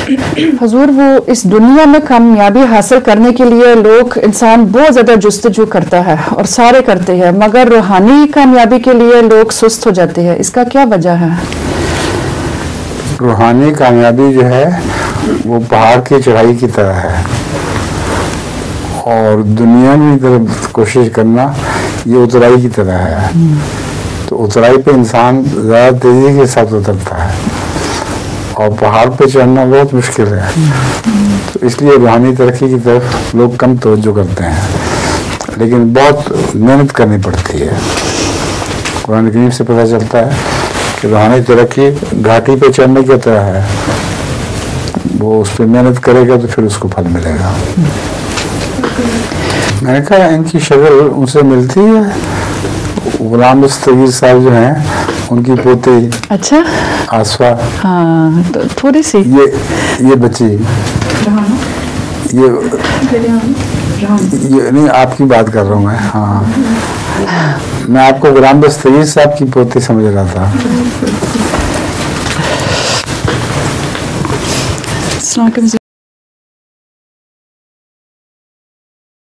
हुजूर, वो इस दुनिया में कामयाबी हासिल करने के लिए लोग, इंसान बहुत ज़्यादा जुस्तजू करता है और सारे करते हैं, मगर रूहानी कामयाबी के लिए लोग सुस्त हो जाते हैं। इसका क्या वजह है? रूहानी कामयाबी जो है वो पहाड़ की चढ़ाई की तरह है, और दुनिया में तरफ कोशिश करना ये उतराई की तरह है। तो उतराई पे इंसान ज़्यादा तेजी के साथ उतरता है और पहाड़ पे चढ़ना बहुत मुश्किल है। तो इसलिए रूहानी तरक्की की तरफ लोग कम तवज्जो करते हैं, लेकिन बहुत मेहनत करनी पड़ती है। कुरान करीम से पता चलता है कि रूहानी तरक्की घाटी पे चढ़ने की तरह है, वो उस पर मेहनत करेगा तो फिर उसको फल मिलेगा। मैंने कहा इनकी शक्ल उनसे मिलती है। गुलाम दस्तगीर साहब जो हैं उनकी पोती। अच्छा, आसफा। हाँ, तो थोड़ी सी ये बच्ची, ये नहीं, आपकी बात कर रहा हूँ मैं। हाँ, मैं आपको गुलाम दस्तगीर साहब की पोती समझ रहा था।